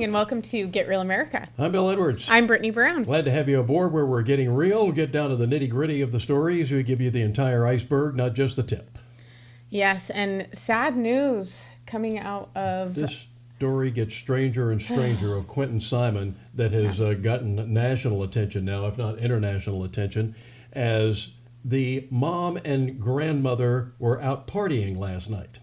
and welcome to Get Real America. I'm Bill Edwards. I'm Brittany Brown. Glad to have you aboard where we're getting real. We'll get down to the nitty gritty of the stories. We give you the entire iceberg, not just the tip. Yes, and sad news coming out of... This story gets stranger and stranger of Quentin Simon that has gotten national attention now, if not international attention, as the mom and grandmother were out partying last night.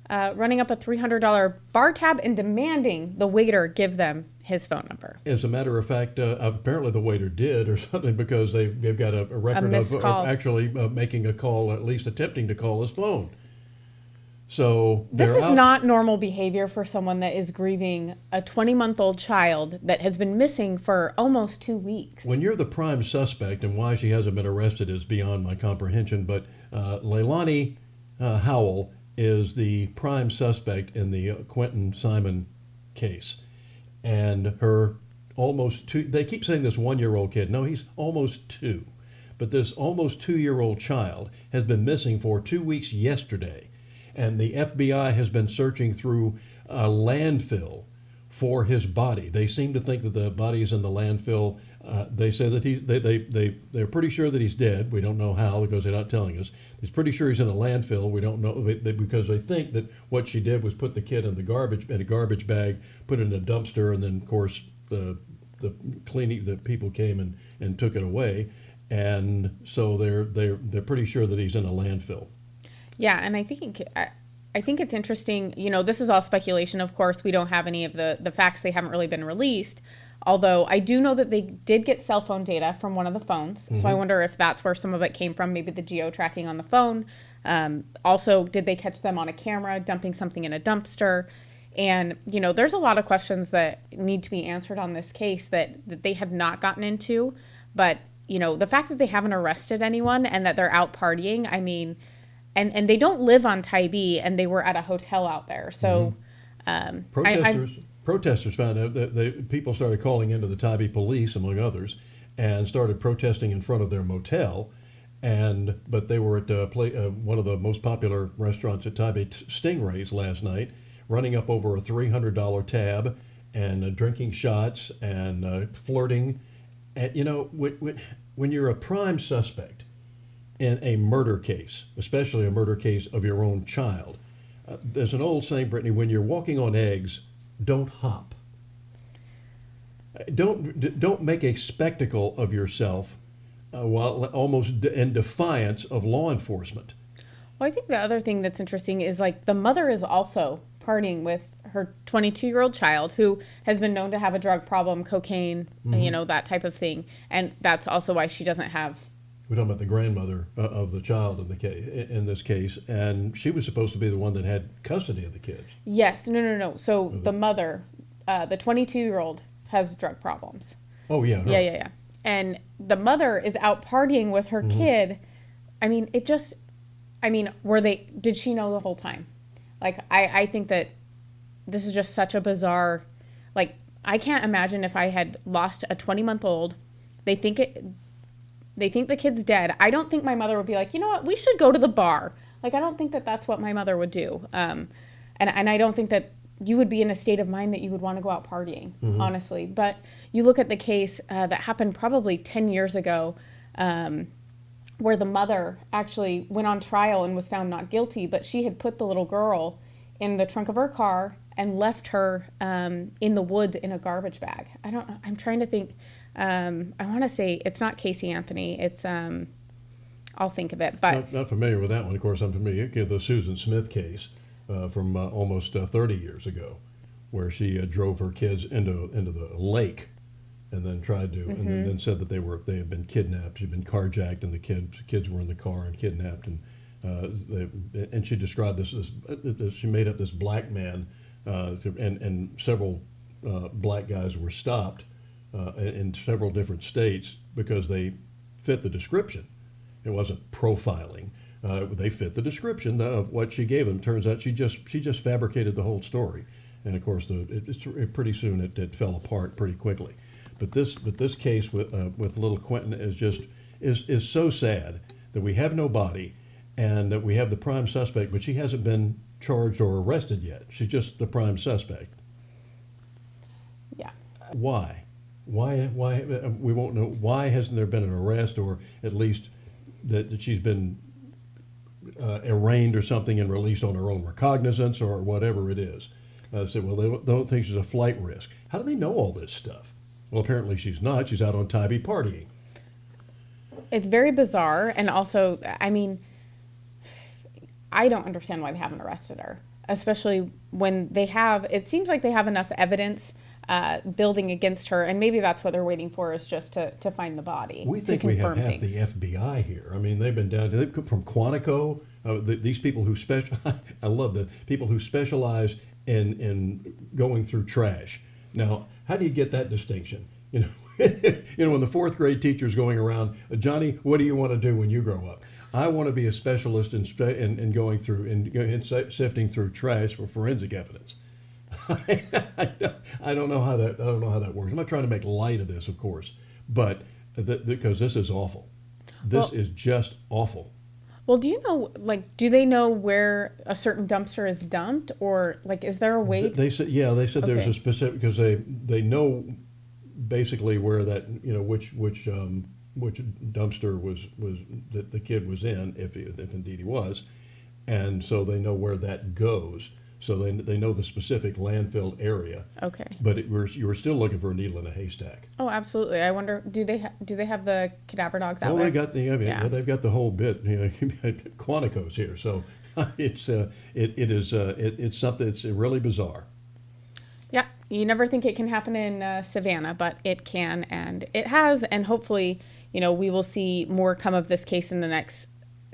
Running up a $300 bar tab and demanding the waiter give them his phone number. As a matter of fact, apparently the waiter did or something, because they've got a record of actually making a call, at least attempting to call his phone. So this is not normal behavior for someone that is grieving a 20-month-old child that has been missing for almost 2 weeks. When you're the prime suspect, and why she hasn't been arrested is beyond my comprehension, but Leilani Howell is the prime suspect in the Quentin Simon case. And her almost two, they keep saying this 1-year-old kid. No, he's almost 2. But this almost 2-year-old child has been missing for 2 weeks yesterday. And the FBI has been searching through a landfill for his body. They seem to think that the body is in the landfill. They say that they're pretty sure that he's dead. We don't know how, because they're not telling us. He's pretty sure he's in a landfill. We don't know because they think that what she did was put the kid in a garbage bag, put it in a dumpster, and then of course the people came and took it away, and so they're pretty sure that he's in a landfill. Yeah, and I think it's interesting. You know, this is all speculation. Of course, we don't have any of the facts. They haven't really been released. Although I do know that they did get cell phone data from one of the phones. Mm-hmm. So I wonder if that's where some of it came from, maybe the geo-tracking on the phone. Also, did they catch them on a camera dumping something in a dumpster? And, you know, there's a lot of questions that need to be answered on this case that they have not gotten into. But, you know, the fact that they haven't arrested anyone and that they're out partying, I mean, and they don't live on Tybee, and they were at a hotel out there. So Protesters found out that people started calling into the Tybee police, among others, and started protesting in front of their motel. But they were at one of the most popular restaurants at Tybee, Stingrays, last night, running up over a $300 tab and drinking shots and flirting. And, you know, when you're a prime suspect in a murder case, especially a murder case of your own child, there's an old saying, Brittany, when you're walking on eggs, don't hop. Don't make a spectacle of yourself while almost in defiance of law enforcement. Well, I think the other thing that's interesting is, like, the mother is also partying with her 22-year-old child who has been known to have a drug problem, cocaine, you know, that type of thing. And that's also why she doesn't have... We're talking about the grandmother of the child in this case, and she was supposed to be the one that had custody of the kids. Yes, no. So the mother, the 22-year-old, has drug problems. Oh yeah. Her. Yeah. And the mother is out partying with her kid. I mean, did she know the whole time? Like, I think that this is just such a bizarre, like, I can't imagine if I had lost a 20-month-old. They think the kid's dead. I don't think my mother would be like, you know what, we should go to the bar. Like, I don't think that that's what my mother would do. And I don't think that you would be in a state of mind that you would want to go out partying, honestly. But you look at the case that happened probably 10 years ago, where the mother actually went on trial and was found not guilty, but she had put the little girl in the trunk of her car and left her in the woods in a garbage bag. I'm trying to think. I want to say it's not Casey Anthony. It's I'll think of it. But not familiar with that one. Of course, I'm familiar with the Susan Smith case from almost 30 years ago, where she drove her kids into the lake, and then tried to, and then said that they had been kidnapped. She'd been carjacked, and the kids were in the car and kidnapped, and she described this as she made up this black man, and several black guys were stopped in several different states because they fit the description. It wasn't profiling. They fit the description of what she gave them. Turns out she just fabricated the whole story, and of course pretty soon it fell apart pretty quickly. But this case with little Quentin is so sad that we have no body, and that we have the prime suspect, but she hasn't been charged or arrested yet. She's just the prime suspect. Why? Why? We won't know. Why hasn't there been an arrest, or at least that she's been arraigned or something and released on her own recognizance or whatever it is? Said, well, they don't think she's a flight risk. How do they know all this stuff? Well, apparently she's not. She's out on Tybee partying. It's very bizarre, and also, I mean, I don't understand why they haven't arrested her, especially when they have. It seems like they have enough evidence building against her, and maybe that's what they're waiting for, is just to find the body. We think to we have confirm half things. the FBI here. I mean, they've been down to, they've come from Quantico. These people who I love the people who specialize in going through trash. Now, how do you get that distinction? You know, when the fourth grade teacher's going around, Johnny, what do you want to do when you grow up? I want to be a specialist in going through and sifting through trash for forensic evidence. I don't know how that works. I'm not trying to make light of this, of course, but because this is awful. This is just awful. Well, do you know, do they know where a certain dumpster is dumped, or is there a way? They said, yeah, they said there's Okay. a specific, because they know basically where that, which dumpster was that the kid was in, if indeed he was, and so they know where that goes. So they know the specific landfill area. Okay. But you were still looking for a needle in a haystack. Oh, absolutely. I wonder, do they have the cadaver dogs out Oh, there? they got Yeah. they've got the whole bit. Quantico's here, so it's something. It's really bizarre. Yeah, you never think it can happen in Savannah, but it can, and it has, and hopefully, we will see more come of this case in the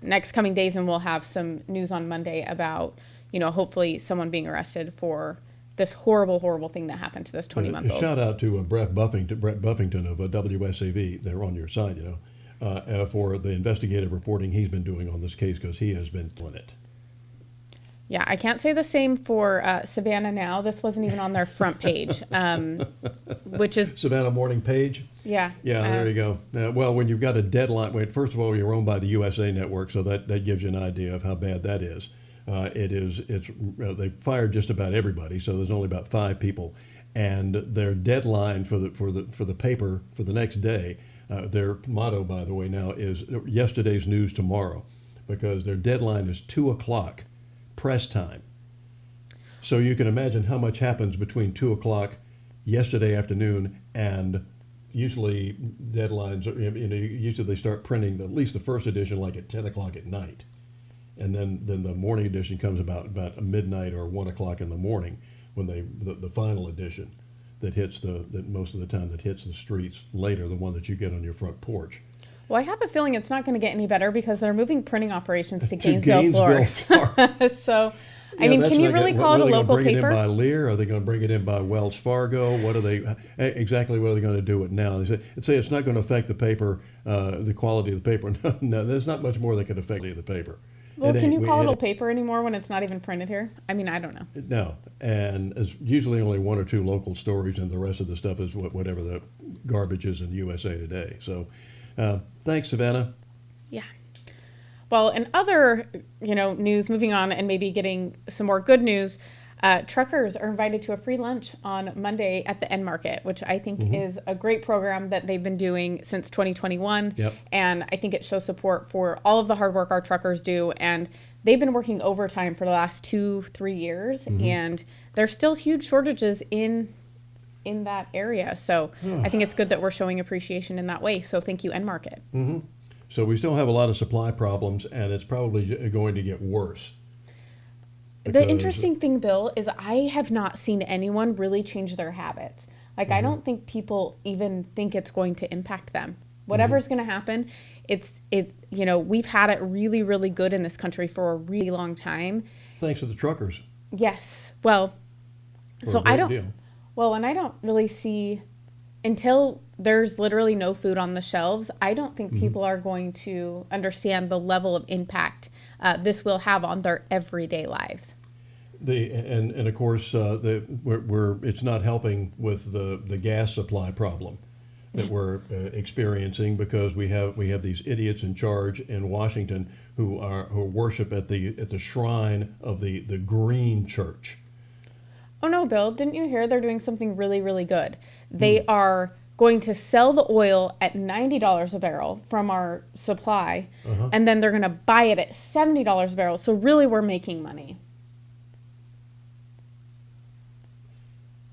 next coming days, and we'll have some news on Monday about, hopefully someone being arrested for this horrible, horrible thing that happened to this 20-month-old. Shout out to Brett Buffington of WSAV. They're on your side, for the investigative reporting he's been doing on this case, because he has been killing it. Yeah, I can't say the same for Savannah Now. This wasn't even on their front page, which is... Savannah Morning Page? Yeah. Yeah, there you go. Well, when you've got a deadline, first of all, you're owned by the USA Network, so that gives you an idea of how bad that is. They fired just about everybody, so there's only about 5 people, and their deadline for the paper for the next day, their motto, by the way, now is yesterday's news tomorrow, because their deadline is 2:00 press time. So you can imagine how much happens between 2:00 yesterday afternoon and usually deadlines. Usually they start printing at least the first edition at 10:00 at night. And then the morning edition comes about midnight or 1:00 in the morning, when the final edition that most of the time that hits the streets later, the one that you get on your front porch. Well, I have a feeling it's not going to get any better, because they're moving printing operations to Gainesville, Florida. So, I mean, can you really call it a local Are they going to bring paper? it in by Lear? Are they going to bring it in by Wells Fargo? What are they going to do it now? They say it's not going to affect the paper, the quality of the paper. No, there's not much more that can affect the paper. Well, can you call it a paper anymore when it's not even printed here? I mean, I don't know. No, and it's usually only 1 or 2 local stories, and the rest of the stuff is whatever the garbage is in USA Today. So, thanks, Savannah. Yeah. Well, in other, news, moving on and maybe getting some more good news, truckers are invited to a free lunch on Monday at the End Market, which I think is a great program that they've been doing since 2021. Yep. And I think it shows support for all of the hard work our truckers do. And they've been working overtime for the last 2-3 years, and there's still huge shortages in that area. So I think it's good that we're showing appreciation in that way. So thank you, End Market. So we still have a lot of supply problems, and it's probably going to get worse. The interesting thing, Bill, is I have not seen anyone really change their habits. I don't think people even think it's going to impact them. Whatever's going to happen, we've had it really, really good in this country for a really long time. Thanks to the truckers. Yes. Well, so I don't. Well, and I don't really see, until there's literally no food on the shelves, I don't think people are going to understand the level of impact this will have on their everyday lives. And of course, it's not helping with the gas supply problem that we're experiencing, because we have these idiots in charge in Washington who worship at the shrine of the Green Church. Oh no, Bill, didn't you hear they're doing something really, really good? They are going to sell the oil at $90 a barrel from our supply, and then they're going to buy it at $70 a barrel. So really, we're making money.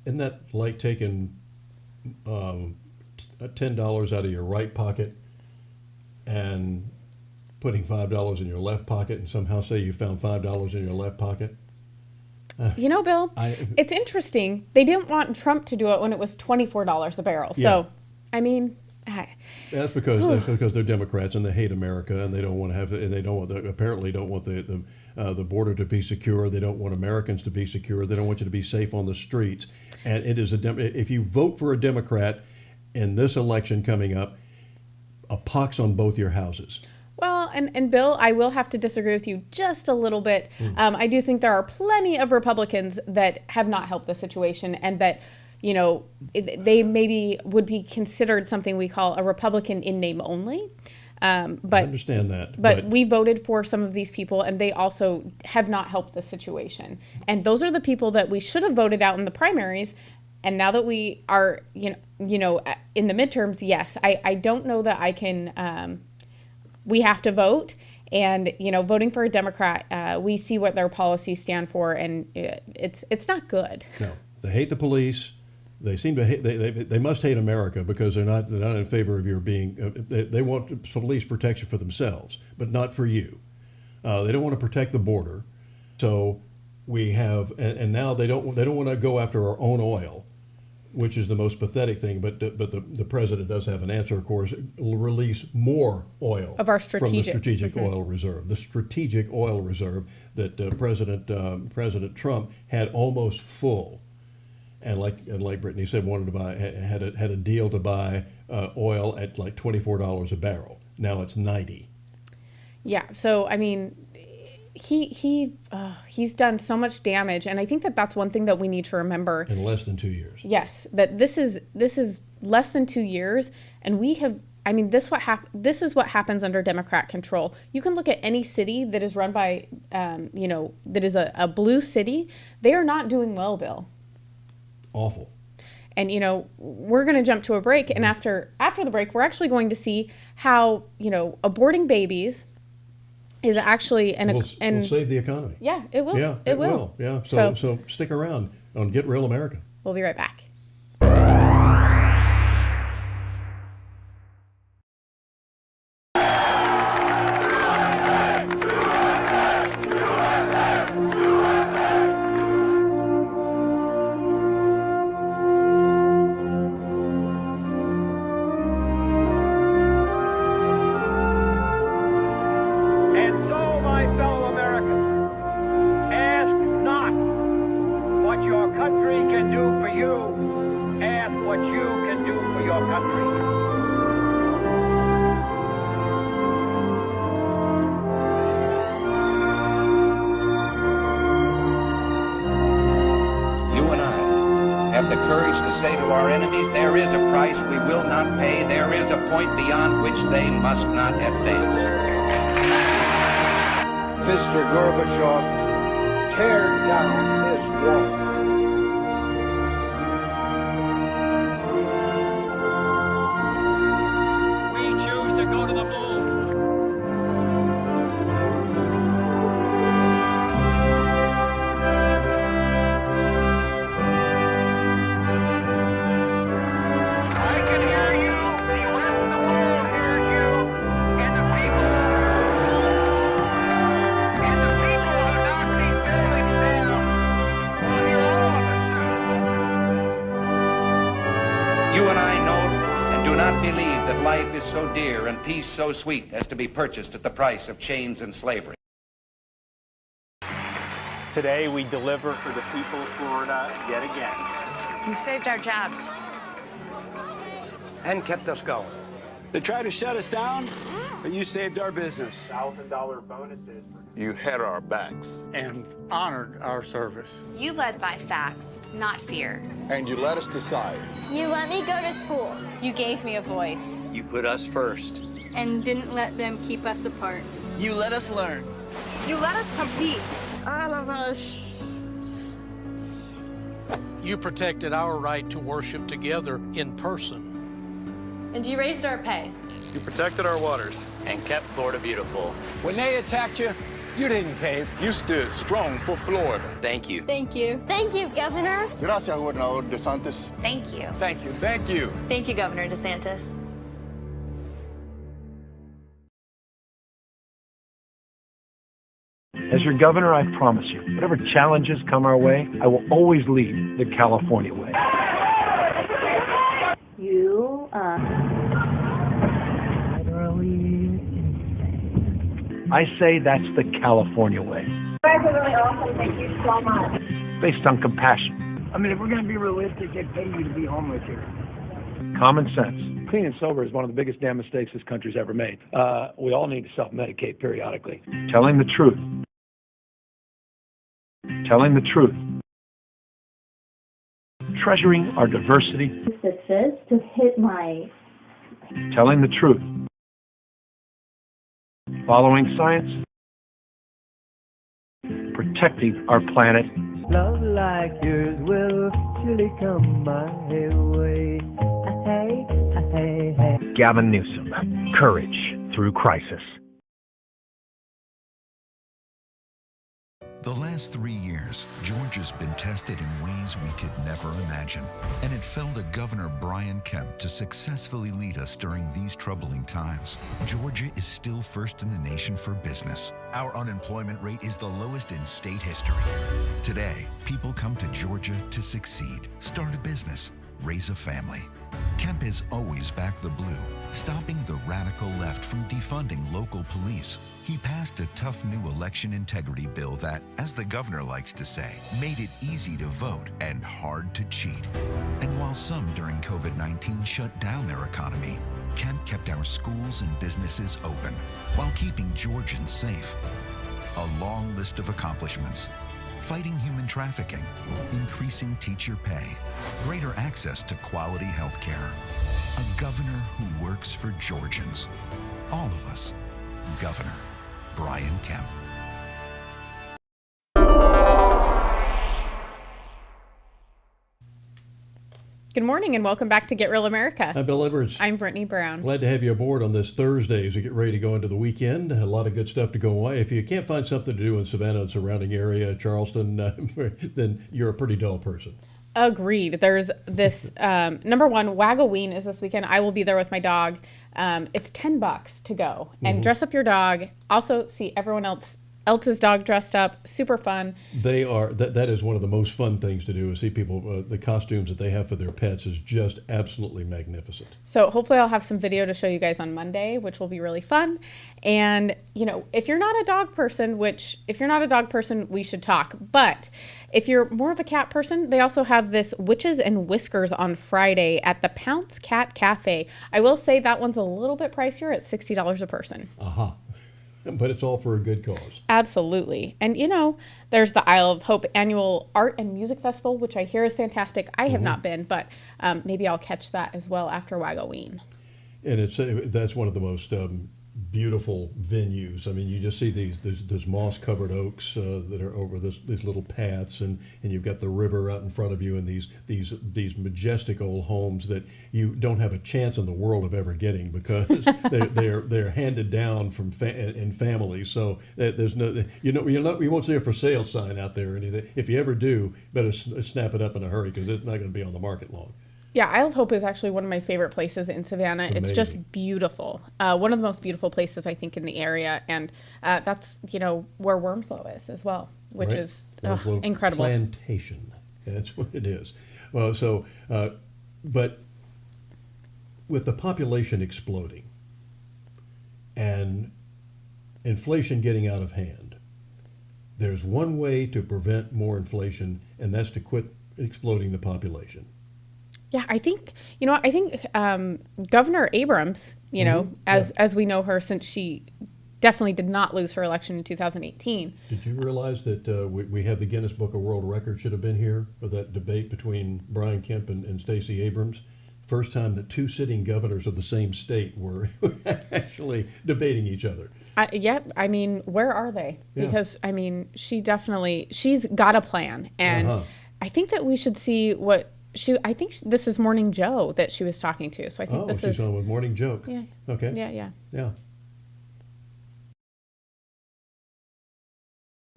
Isn't that like taking $10 out of your right pocket and putting $5 in your left pocket and somehow say you found $5 in your left pocket? You know, Bill, it's interesting. They didn't want Trump to do it when it was $24 a barrel. So, Yeah. I mean, That's because they're Democrats and they hate America and they don't want to have and they apparently don't want the border to be secure. They don't want Americans to be secure. They don't want you to be safe on the streets. And it is if you vote for a Democrat in this election coming up, a pox on both your houses. well, and Bill, I will have to disagree with you just a little bit. I do think there are plenty of Republicans that have not helped the situation and that, you know, they maybe would be considered something we call a Republican in name only. I understand that. But we voted for some of these people, and they also have not helped the situation. And those are the people that we should have voted out in the primaries. And now that we are, in the midterms, yes, I don't know that I can. We have to vote, and voting for a Democrat, we see what their policies stand for, and it's not good. No, they hate the police. They seem to hate. They must hate America because they're not in favor of your being. They want police protection for themselves, but not for you. They don't want to protect the border. So we have, and now they don't want to go after our own oil, which is the most pathetic thing. But the president does have an answer, of course. Release more oil Of our from the strategic oil reserve, the strategic oil reserve that President Trump had almost full. And like Brittany said, wanted to buy had a deal to buy oil at like $24 a barrel. Now it's $90. Yeah. So I mean, he's done so much damage, and I think that that's one thing that we need to remember. In less than 2 years. Yes, that this is less than 2 years, and we have. I mean, this is what happens under Democrat control. You can look at any city that is run by, that is a blue city. They are not doing well, Bill. Awful. And we're going to jump to a break, and after the break, we're actually going to see how aborting babies is actually will save the economy. Yeah, it will. Yeah, it will. Yeah. So stick around on Get Real America. We'll be right back. The courage to say to our enemies, there is a price we will not pay, there is a point beyond which they must not advance. Mr. Gorbachev, tear down this wall. We choose to go to the moon. Believe that life is so dear and peace so sweet as to be purchased at the price of chains and slavery. Today we deliver for the people of Florida yet again. You saved our jobs. And kept us going. They tried to shut us down, but you saved our business. $1,000 bonuses. You had our backs. And honored our service. You led by facts, not fear. And you let us decide. You let me go to school. You gave me a voice. You put us first. And didn't let them keep us apart. You let us learn. You let us compete. All of us You protected our right to worship together in person. And you raised our pay. You protected our waters. And kept Florida beautiful. When they attacked you, you didn't cave. You stood strong for Florida. Thank you. Thank you. Thank you, Governor. Gracias, Gobernador DeSantis. Thank you. Thank you. Thank you. Thank you, Governor DeSantis. As your governor, I promise you, whatever challenges come our way, I will always lead the California way. You are I say that's the California way. You guys are really awesome. Thank you so much. Based on compassion. I mean, if we're going to be realistic, they'd pay you to be homeless here. Common sense. Clean and sober is one of the biggest damn mistakes this country's ever made. We all need to self-medicate periodically. Telling the truth. Telling the truth. Treasuring our diversity. That says to hit my... Telling the truth. Following science. Protecting our planet. Love like yours will surely come my way. Hey, hey, hey. Gavin Newsom. Courage through crisis. The last 3 years, Georgia's been tested in ways we could never imagine. And it fell to Governor Brian Kemp to successfully lead us during these troubling times. Georgia is still first in the nation for business. Our unemployment rate is the lowest in state history. Today, people come to Georgia to succeed, start a business, raise a family. Kemp has always backed the blue, stopping the radical left from defunding local police. He passed a tough new election integrity bill that, as the governor likes to say, made it easy to vote and hard to cheat. And while some during COVID-19 shut down their economy, Kemp kept our schools and businesses open while keeping Georgians safe. A long list of accomplishments. Fighting human trafficking, increasing teacher pay, greater access to quality health care. A governor who works for Georgians. All of us. Governor Brian Kemp. Good morning and welcome back to Get Real America. I'm Bill Edwards. I'm Brittany Brown. Glad to have you aboard on this Thursday as we get ready to go into the weekend. A lot of good stuff to go away. If you can't find something to do in Savannah and surrounding area, Charleston, then you're a pretty dull person. Agreed. There's this, number one, Wagoween is this weekend. I will be there with my dog. It's $10 to go and dress up your dog. Also see everyone else's dog dressed up. Super fun. They are that is one of the most fun things to do is see people. The costumes that they have for their pets is just absolutely magnificent. So hopefully I'll have some video to show you guys on Monday, which will be really fun. And if you're not a dog person, we should talk. But if you're more of a cat person, they also have this Witches and Whiskers on Friday at the Pounce Cat Cafe. I will say that one's a little bit pricier at $60 a person. Aha. But it's all for a good cause. Absolutely. And, there's the Isle of Hope annual art and music festival, which I hear is fantastic. I have not been, but maybe I'll catch that as well after Wagoween. And that's one of the most beautiful venues. I mean, you just see these moss-covered oaks that are over these little paths, and you've got the river out in front of you, and these majestic old homes that you don't have a chance in the world of ever getting because they're handed down from in families. So there's no you won't see a for sale sign out there or anything. If you ever do, better snap it up in a hurry because it's not going to be on the market long. Yeah, Isle of Hope is actually one of my favorite places in Savannah. It's just beautiful. One of the most beautiful places, I think, in the area. And that's, where Wormslow is as well, which is incredible. Plantation. That's what it is. But with the population exploding and inflation getting out of hand, there's one way to prevent more inflation, and that's to quit exploding the population. Yeah, I think Governor Abrams, as we know her, since she definitely did not lose her election in 2018. Did you realize that we have the Guinness Book of World Records should have been here for that debate between Brian Kemp and Stacey Abrams? First time that two sitting governors of the same state were actually debating each other. Where are they? Yeah. Because, she's got a plan. And I think that we should see what I think this is Morning Joe that she was talking to. So I think this is. She's on with Morning Joke. Yeah. Okay. Yeah.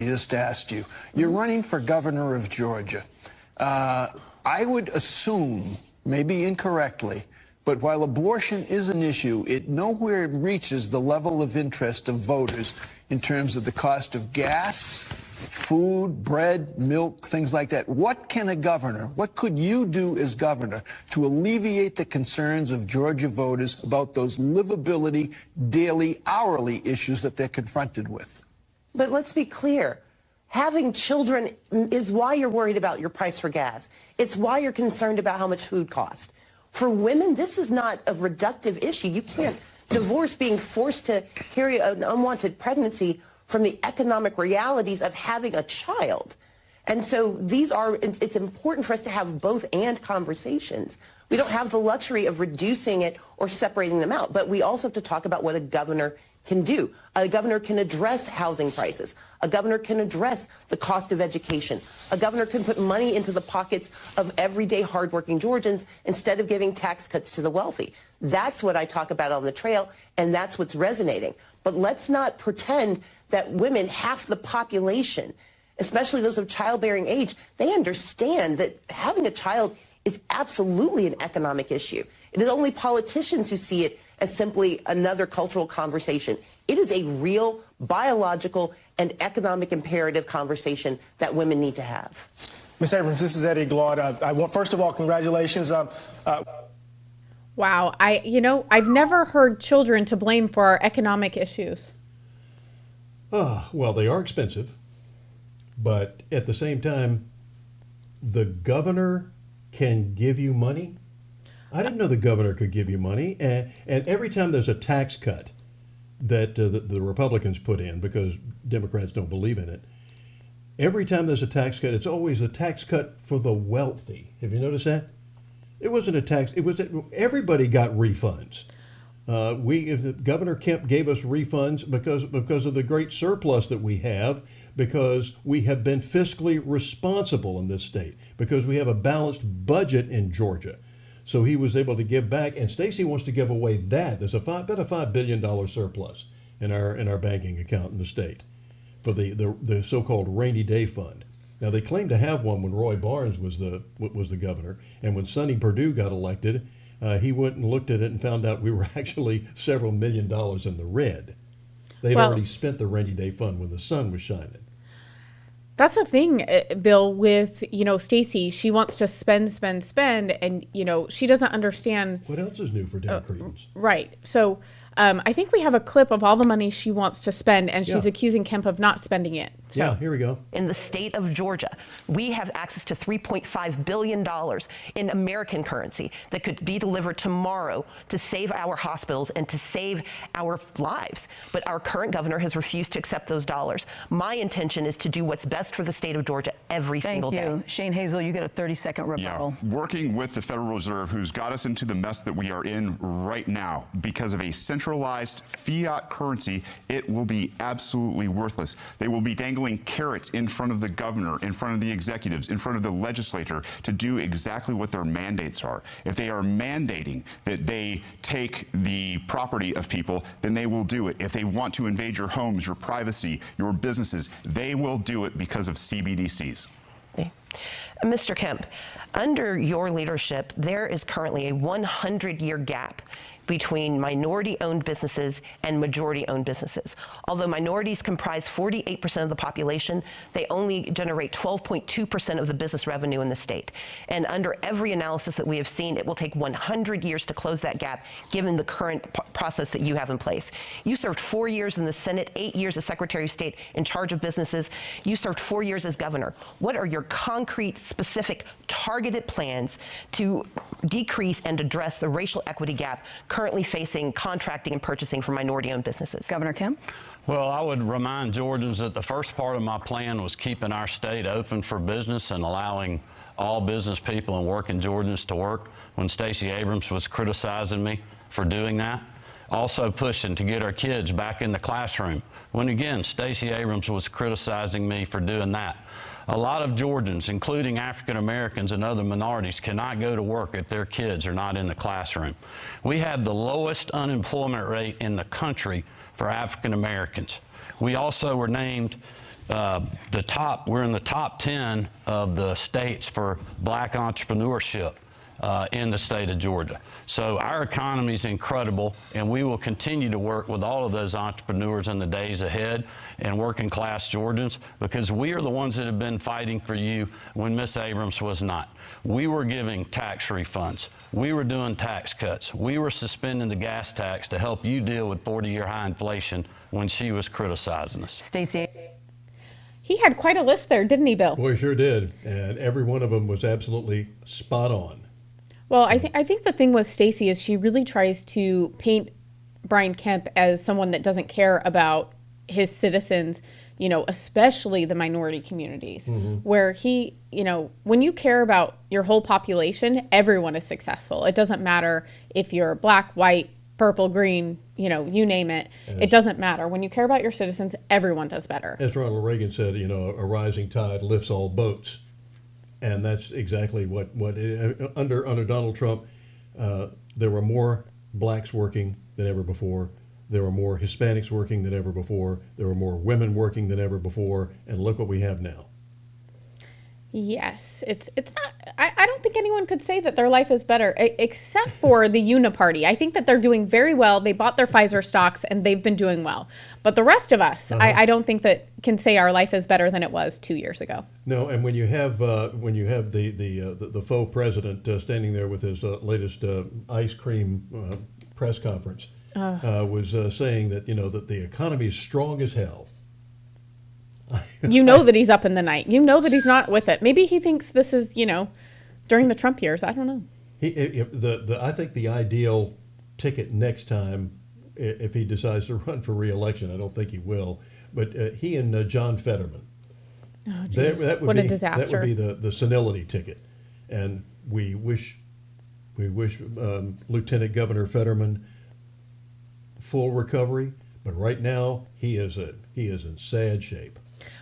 Just asked you. You're running for governor of Georgia. I would assume, maybe incorrectly, but while abortion is an issue, it nowhere reaches the level of interest of voters in terms of the cost of gas, food, bread, milk, things like that. What can a governor, what could you do as governor to alleviate the concerns of Georgia voters about those livability, daily, hourly issues that they're confronted with? But let's be clear. Having children is why you're worried about your price for gas. It's why you're concerned about how much food costs. For women, this is not a reductive issue. You can't divorce being forced to carry an unwanted pregnancy from the economic realities of having a child. And so it's important for us to have both and conversations. We don't have the luxury of reducing it or separating them out, but we also have to talk about what a governor can do. A governor can address housing prices. A governor can address the cost of education. A governor can put money into the pockets of everyday hardworking Georgians instead of giving tax cuts to the wealthy. That's what I talk about on the trail, and that's what's resonating. But let's not pretend that women, half the population, especially those of childbearing age, they understand that having a child is absolutely an economic issue. It is only politicians who see it as simply another cultural conversation. It is a real biological and economic imperative conversation that women need to have. Ms. Abrams, this is Eddie Glaude. I want, first of all, congratulations. Wow. I've never heard children to blame for our economic issues. Well, they are expensive, but at the same time, the governor can give you money. I didn't know the governor could give you money. And every time there's a tax cut that the Republicans put in, because Democrats don't believe in it, every time there's a tax cut, it's always a tax cut for the wealthy. Have you noticed that? It wasn't a tax. It was everybody got refunds. Governor Kemp gave us refunds because of the great surplus that we have, because we have been fiscally responsible in this state, because we have a balanced budget in Georgia. So he was able to give back, and Stacey wants to give away that. There's about a $5 billion surplus in our banking account in the state for the so-called rainy day fund. Now they claim to have one when Roy Barnes was the governor, and when Sonny Perdue got elected, he went and looked at it and found out we were actually several $1 million in the red. They'd already spent the rainy day fund when the sun was shining. That's the thing, Bill, with, Stacey. She wants to spend, and, she doesn't understand. What else is new for Democrats? Right. So I think we have a clip of all the money she wants to spend, and she's accusing Kemp of not spending it. So. Yeah, here we go. In the state of Georgia, we have access to $3.5 billion in American currency that could be delivered tomorrow to save our hospitals and to save our lives. But our current governor has refused to accept those dollars. My intention is to do what's best for the state of Georgia every single day. Thank you. Shane Hazel, you get a 30-second rebuttal. Yeah. Working with the Federal Reserve, who's got us into the mess that we are in right now because of a centralized fiat currency, it will be absolutely worthless. They will be dangling carrots in front of the governor, in front of the executives, in front of the legislature to do exactly what their mandates are. If they are mandating that they take the property of people, then they will do it. If they want to invade your homes, your privacy, your businesses, they will do it because of CBDCs. Okay. Mr. Kemp, under your leadership, there is currently a 100-year gap between minority-owned businesses and majority-owned businesses. Although minorities comprise 48% of the population, they only generate 12.2% of the business revenue in the state. And under every analysis that we have seen, it will take 100 years to close that gap, given the current process that you have in place. You served 4 years in the Senate, 8 years as Secretary of State in charge of businesses. You served 4 years as governor. What are your concrete, specific, targeted plans to decrease and address the racial equity gap currently facing contracting and purchasing for minority-owned businesses? Governor Kemp? Well, I would remind Georgians that the first part of my plan was keeping our state open for business and allowing all business people and working Georgians to work when Stacey Abrams was criticizing me for doing that. Also pushing to get our kids back in the classroom when, again, Stacey Abrams was criticizing me for doing that. A lot of Georgians, including African Americans and other minorities, cannot go to work if their kids are not in the classroom. We have the lowest unemployment rate in the country for African Americans. We also were named we're in the top 10 of the states for black entrepreneurship in the state of Georgia. So our economy is incredible, and we will continue to work with all of those entrepreneurs in the days ahead and working class Georgians, because we are the ones that have been fighting for you when Miss Abrams was not. We were giving tax refunds. We were doing tax cuts. We were suspending the gas tax to help you deal with 40-year high inflation when she was criticizing us. Stacey. He had quite a list there, didn't he, Bill? Boy, sure did. And every one of them was absolutely spot on. Well, I think the thing with Stacey is she really tries to paint Brian Kemp as someone that doesn't care about his citizens, you know, especially the minority communities, where he, you know, when you care about your whole population, everyone is successful. It doesn't matter if you're black, white, purple, green, you know, you name it. It doesn't matter. When you care about your citizens, everyone does better. As Ronald Reagan said, you know, a rising tide lifts all boats. And that's exactly what under Donald Trump, there were more blacks working than ever before. There were more Hispanics working than ever before. There were more women working than ever before. And look what we have now. Yes, it's not. I don't think anyone could say that their life is better, except for the Uniparty. I think that they're doing very well. They bought their Pfizer stocks and they've been doing well. But the rest of us, I don't think that can say our life is better than it was 2 years ago. No, and when you have the faux president standing there with his latest ice cream press conference, was saying that, you know, that the economy is strong as hell. You know that he's up in the night. You know that he's not with it. Maybe he thinks this is, you know, during the Trump years. I don't know. I think the ideal ticket next time, if he decides to run for re-election, I don't think he will, but he and John Fetterman. Oh, geez. What a disaster. That would be the senility ticket. And we wish Lieutenant Governor Fetterman full recovery, but right now he is in sad shape.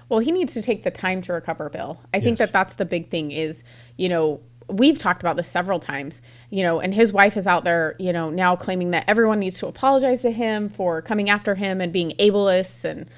Well, he needs to take the time to recover, Bill. I think that that's the big thing is, you know, we've talked about this several times, you know, and his wife is out there, you know, now claiming that everyone needs to apologize to him for coming after him and being ableist. And,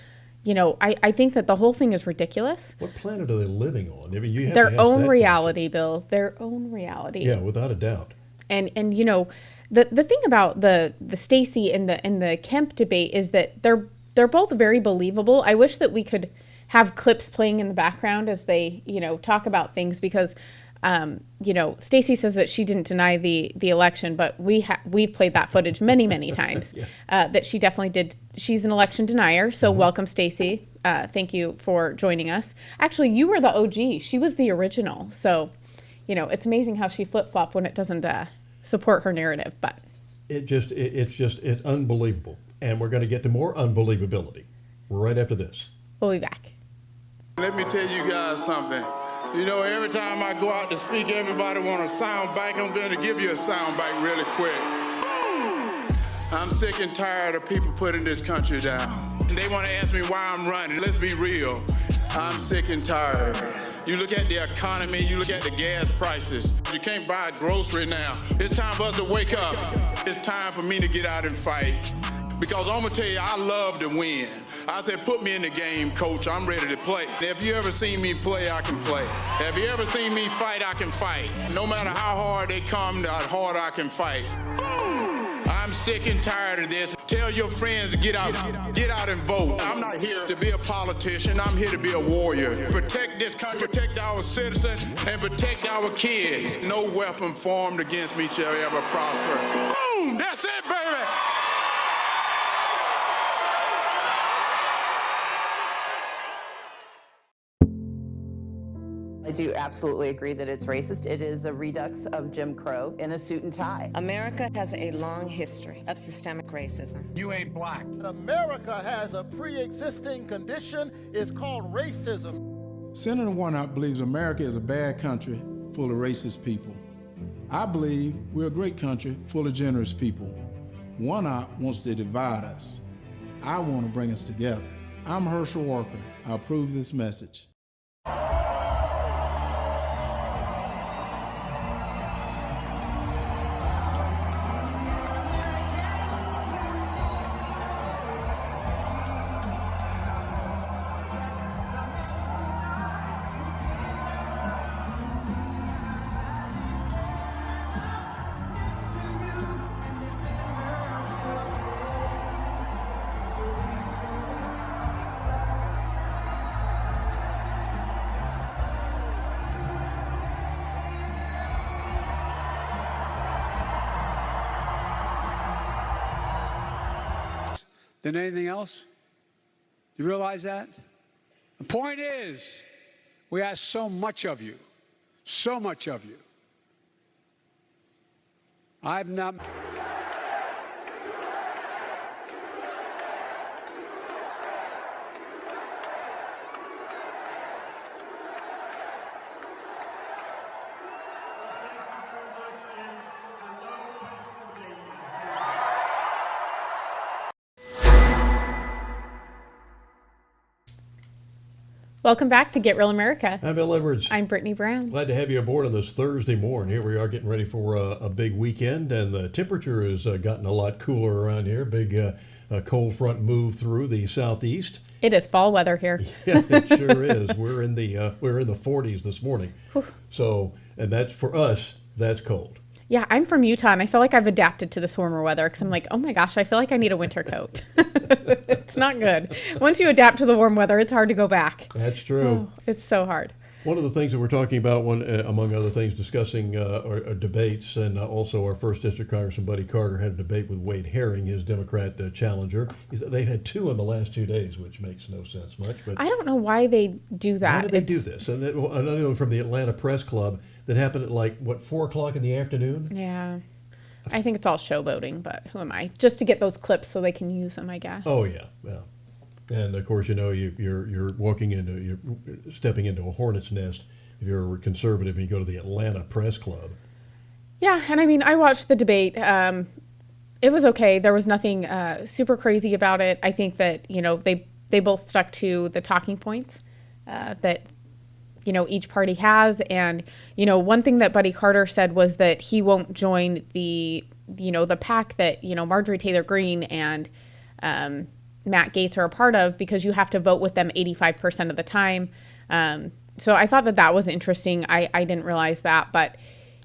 you know, I think that the whole thing is ridiculous. What planet are they living on? I mean, you have their own reality, Bill, their own reality. Yeah, without a doubt. And you know, the thing about the Stacey and the Kemp debate is that they're both very believable. I wish that we could have clips playing in the background as they, you know, talk about things, because you know, Stacey says that she didn't deny the election, but we've played that footage many times. That she definitely did. She's an election denier. So welcome, Stacey. Thank you for joining us. Actually, you were the OG. She was the original. So, you know, it's amazing how she flip-flopped when it doesn't support her narrative. But it's unbelievable. And we're going to get to more unbelievability right after this. We'll be back. Let me tell you guys something. You know, every time I go out to speak, everybody want a sound bite. I'm going to give you a sound bite really quick. I'm sick and tired of people putting this country down. They want to ask me why I'm running. Let's be real. I'm sick and tired. You look at the economy, you look at the gas prices. You can't buy a grocery now. It's time for us to wake up. It's time for me to get out and fight. Because I'm going to tell you, I love to win. I said, put me in the game, coach. I'm ready to play. If you ever seen me play, I can play. Have you ever seen me fight, I can fight. No matter how hard they come, how hard I can fight. I'm sick and tired of this. Tell your friends to get out and vote. I'm not here to be a politician. I'm here to be a warrior. Protect this country, protect our citizens, and protect our kids. No weapon formed against me shall ever prosper. Boom! That's it, baby! I do absolutely agree that it's racist. It is a redux of Jim Crow in a suit and tie. America has a long history of systemic racism. You ain't black. America has a pre-existing condition. It's called racism. Senator Warnock believes America is a bad country full of racist people. I believe we're a great country full of generous people. Warnock wants to divide us. I want to bring us together. I'm Herschel Walker. I approve this message. than anything else? You realize that? The point is, we ask so much of you, so much of you. I've not... Welcome back to Get Real America. I'm Bill Edwards. I'm Brittany Brown. Glad to have you aboard on this Thursday morning. Here we are getting ready for a big weekend, and the temperature has gotten a lot cooler around here. Big cold front move through the southeast. It is fall weather here. Yeah, it sure is. We're in the 40s this morning. So, and that's for us. That's cold. Yeah, I'm from Utah, and I feel like I've adapted to this warmer weather because I'm like, oh my gosh, I feel like I need a winter coat. It's not good. Once you adapt to the warm weather, it's hard to go back. That's true. Oh, it's so hard. One of the things that we're talking about, among other things, discussing are debates, and also our 1st District Congressman Buddy Carter had a debate with Wade Herring, his Democrat challenger. They've had 2 in the last 2 days, which makes no sense much. But I don't know why they do that. Why do they do this? And another from the Atlanta Press Club that happened at 4 o'clock in the afternoon? Yeah. I think it's all showboating, but who am I? Just to get those clips so they can use them, I guess. Oh, yeah. And of course, you're stepping into a hornet's nest if you're a conservative and you go to the Atlanta Press Club. Yeah, and I mean, I watched the debate. It was okay. There was nothing super crazy about it. I think that they both stuck to the talking points that each party has. And one thing that Buddy Carter said was that he won't join the pack that Marjorie Taylor Greene and Matt Gaetz are a part of, because you have to vote with them 85% of the time. So I thought that was interesting. I didn't realize that, but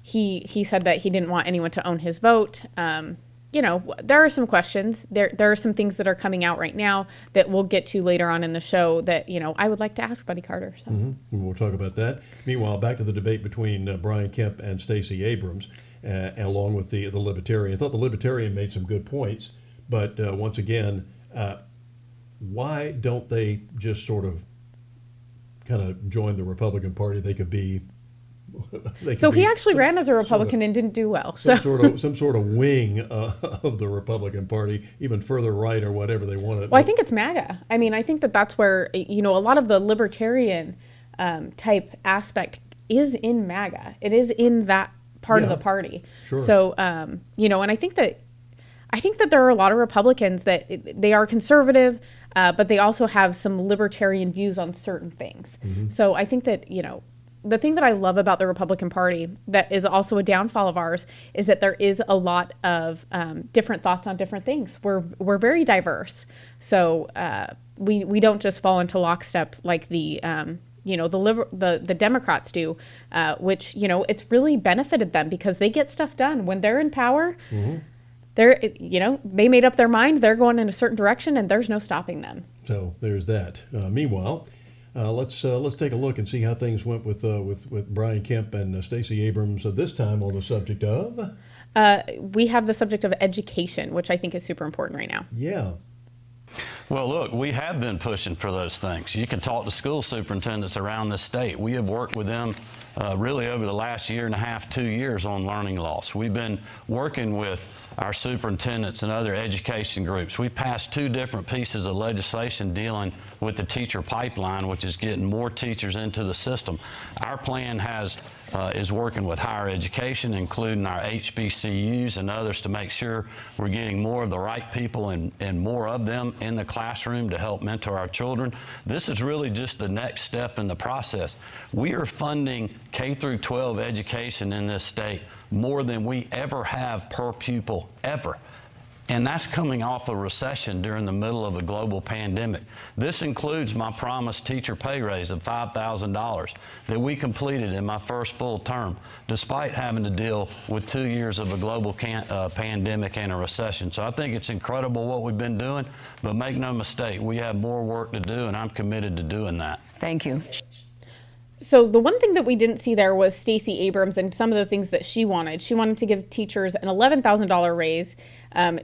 he said that he didn't want anyone to own his vote. There are some questions. There are some things that are coming out right now that we'll get to later on in the show that, I would like to ask Buddy Carter. So. Mm-hmm. We'll talk about that. Meanwhile, back to the debate between Brian Kemp and Stacey Abrams, along with the Libertarian. I thought the Libertarian made some good points, but once again, why don't they just sort of kind of join the Republican Party? They could be... he actually ran as a Republican and didn't do well. So some sort of wing of the Republican Party, even further right or whatever they want to. Well, I think it's MAGA. I mean, I think that's where a lot of the libertarian type aspect is in MAGA. It is in that part of the party. Sure. So and I think that there are a lot of Republicans that they are conservative, but they also have some libertarian views on certain things. Mm-hmm. So I think that the thing that I love about the Republican Party that is also a downfall of ours is that there is a lot of different thoughts on different things. We're very diverse, so we don't just fall into lockstep like the Democrats do, which it's really benefited them because they get stuff done when they're in power. Mm-hmm. They made up their mind. They're going in a certain direction, and there's no stopping them. So there's that. Meanwhile. Let's take a look and see how things went with Brian Kemp and Stacey Abrams this time on the subject of. We have the subject of education, which I think is super important right now. Yeah. Well, look, we have been pushing for those things. You can talk to school superintendents around the state. We have worked with them really over the last year and a half, 2 years on learning loss. We've been working with our superintendents and other education groups. We passed 2 different pieces of legislation dealing with the teacher pipeline, which is getting more teachers into the system. Our plan is working with higher education, including our HBCUs and others, to make sure we're getting more of the right people and more of them in the classroom to help mentor our children. This is really just the next step in the process. We are funding K through 12 education in this state more than we ever have per pupil, ever. And that's coming off a recession during the middle of a global pandemic. This includes my promised teacher pay raise of $5,000 that we completed in my first full term, despite having to deal with 2 years of a global pandemic and a recession. So I think it's incredible what we've been doing, but make no mistake, we have more work to do, and I'm committed to doing that. Thank you. So the one thing that we didn't see there was Stacey Abrams and some of the things that she wanted. She wanted to give teachers an $11,000 raise.